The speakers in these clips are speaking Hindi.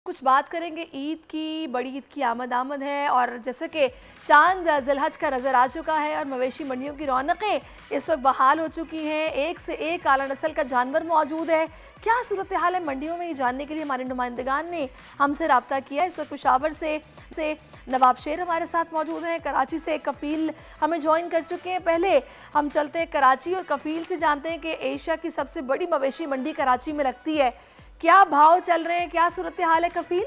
कुछ बात करेंगे ईद की। बड़ी ईद की आमद है और जैसे कि चांद ज़िलहज का नज़र आ चुका है और मवेशी मंडियों की रौनकें इस वक्त बहाल हो चुकी हैं। एक से एक आला नस्ल का जानवर मौजूद है। क्या सूरत हाल है मंडियों में, ये जानने के लिए हमारे नुमाइंदगान ने हमसे रब्ता किया। इस वक्त पेशावर से नवाब शेर हमारे साथ मौजूद हैं, कराची से कफ़ील हमें ज्वाइन कर चुके हैं। पहले हम चलते हैं कराची और कफ़ील से, जानते हैं कि एशिया की सबसे बड़ी मवेशी मंडी कराची में लगती है। क्या भाव चल रहे हैं, क्या सूरत हाल है कफील?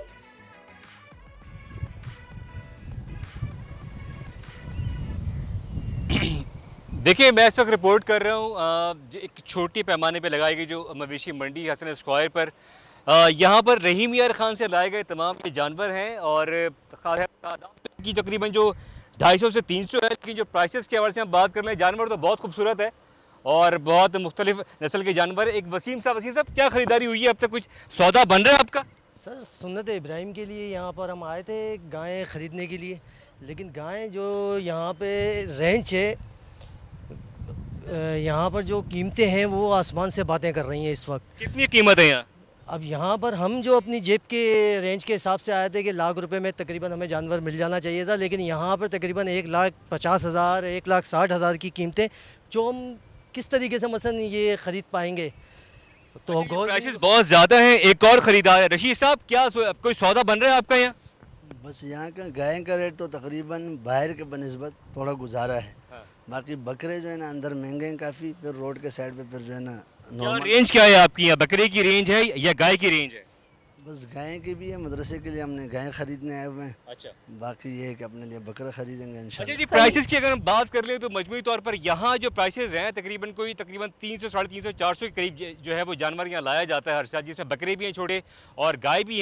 देखिए, मैं इस वक्त रिपोर्ट कर रहा हूँ एक छोटी पैमाने पे लगाई गई जो मवेशी मंडी हसन स्क्वायर पर। यहाँ पर रहीम यार खान से लाए गए तमाम ये जानवर हैं और तादाद की तकरीबन जो 250 से 300 है, लेकिन जो प्राइसेस के हवाले से हम बात कर रहे हैं, जानवर तो बहुत खूबसूरत है और बहुत मुख्तलिफ नस्ल के जानवर। एक वसीम साहब, क्या ख़रीदारी हुई है अब तक? कुछ सौदा बन रहा है आपका? सर, सुन्नत इब्राहिम के लिए यहाँ पर हम आए थे गायें ख़रीदने के लिए, लेकिन गायें जो यहाँ पे रेंज है, यहाँ पर जो कीमतें हैं वो आसमान से बातें कर रही हैं इस वक्त। कितनी कीमत है यहाँ? अब यहाँ पर हम जो अपनी जेब के रेंज के हिसाब से आए थे कि लाख रुपए में तकरीबन हमें जानवर मिल जाना चाहिए था, लेकिन यहाँ पर तकरीबन 1,50,000 1,60,000 की कीमतें, जो हम किस तरीके से मसलन ये ख़रीद पाएंगे। तो प्राइसेस बहुत ज़्यादा हैं। एक और ख़रीदार है रशीद साहब, क्या कोई सौदा बन रहा है आपका यहाँ? बस यहाँ का गाय का रेट तो तकरीबन बाहर के बनिस्बत थोड़ा गुजारा है। हाँ। बाकी बकरे जो है ना अंदर महंगे हैं काफ़ी, फिर रोड के साइड पे फिर जो है ना नॉर्मल। रेंज क्या है आपकी यहाँ? बकरे की रेंज है या गाय की रेंज है? बस गाय की भी है, मदरसे के लिए हमने गाय खरीदने आए हुए हैं। अच्छा, बाकी ये है कि अपने लिए बकरा खरीदेंगे इंशाल्लाह। अच्छा जी, प्राइसेस की अगर हम बात कर ले तो मजमूई तौर पर यहाँ जो प्राइसेस हैं तकरीबन 300, 350, 400 के करीब जो है वो जानवर यहाँ लाया जाता है हर साल, जिसमें बकरे भी हैं छोटे और गाय भी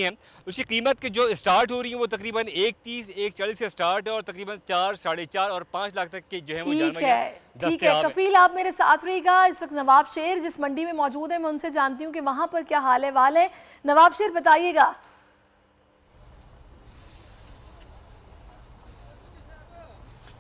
हैं। उसकी कीमत के जो स्टार्ट हो रही है वो तकरीबन 130, 140 से स्टार्ट है और तकरीबन 4, 4.5 और 5 लाख तक के जो है वो जानवर। ठीक है कफील, आप मेरे साथ रहिएगा। इस वक्त नवाब शेर जिस मंडी में मौजूद है, मैं उनसे जानती हूँ कि वहाँ पर क्या हाल है वाल है। नवाब शेर बताइएगा।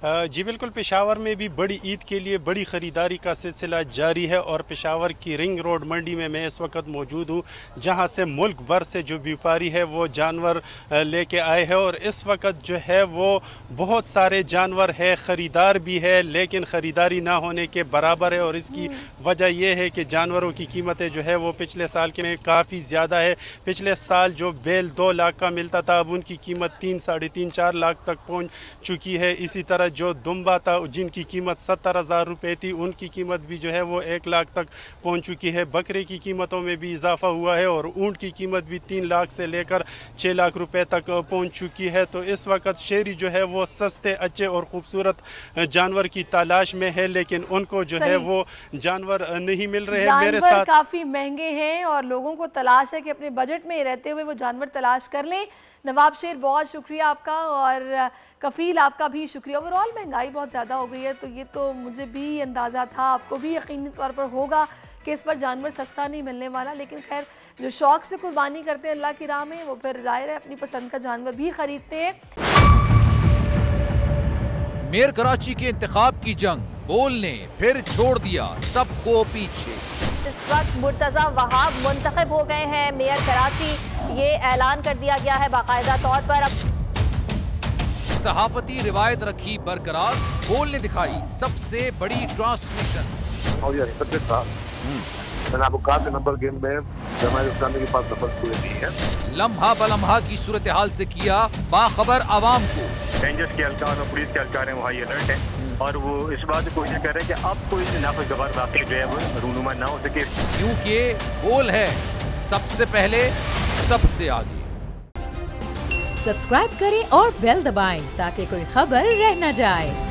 जी बिल्कुल, पेशावर में भी बड़ी ईद के लिए बड़ी ख़रीदारी का सिलसिला जारी है और पेशावर की रिंग रोड मंडी में मैं इस वक्त मौजूद हूँ, जहाँ से मुल्क भर से जो व्यापारी है वो जानवर लेके आए हैं और इस वक्त जो है वो बहुत सारे जानवर है, ख़रीदार भी है लेकिन ख़रीदारी ना होने के बराबर है। और इसकी वजह यह है कि जानवरों की कीमतें जो है वो पिछले साल के में काफ़ी ज़्यादा है। पिछले साल जो बैल 2 लाख का मिलता था, अब उनकी कीमत 3, 3.5, 4 लाख तक पहुँच चुकी है। इसी तरह जो दुम्बा था जिनकी कीमत 70,000 रुपये थी, उनकी कीमत भी जो है वो 1 लाख तक पहुंच चुकी है। बकरे की कीमतों में भी इजाफा हुआ है और ऊँट की कीमत भी 3 लाख से लेकर 6 लाख रुपए तक पहुंच चुकी है। तो इस वक्त शहरी जो है वो सस्ते, अच्छे और खूबसूरत जानवर की तलाश में है, लेकिन उनको जो है वो जानवर नहीं मिल रहे हैं। मेरे साथ काफ़ी महंगे हैं और लोगों को तलाश है कि अपने बजट में रहते हुए वो जानवर तलाश कर लें। नवाब शेर, बहुत शुक्रिया आपका और कफ़ील आपका भी शुक्रिया। ओवरऑल महंगाई बहुत ज़्यादा हो गई है, तो ये तो मुझे भी अंदाज़ा था, आपको भी यकीनी तौर पर होगा कि इस पर जानवर सस्ता नहीं मिलने वाला। लेकिन खैर, जो शौक़ से कुर्बानी करते हैं अल्लाह की राह में, वो फिर ज़ाहिर है अपनी पसंद का जानवर भी ख़रीदते हैं। मेयर कराची के इंतखाब की जंग, बोल ने फिर छोड़ दिया सबको पीछे। इस वक्त मुर्तज़ा वहाब मुंतखब हो गए हैं मेयर कराची, ये ऐलान कर दिया गया है बाकायदा तौर पर। अब सहाफती रिवायत रखी बरकरार, बोल ने दिखाई सबसे बड़ी ट्रांसमिशन। और ये था, मैंने आपको कहा था नंबर गेम में जमात इस्लामी के पास नंबर पूरे नहीं है। लम्हा बलम्हा की सूरत हाल से किया बाखबर आवाम को। रेंजर्स के एहलकार और पुलिस के एहलकार हैं वो हाई अलर्ट हैं और वो इस बात की कोशिश कर रहे हैं कि अब कोई नाखुशगवार वाक़या जो है वो रूनुमा ना हो सके, क्योंकि बोल है सबसे पहले सबसे आगे। सब्सक्राइब करें और बेल दबाएं ताकि कोई खबर रह न जाए।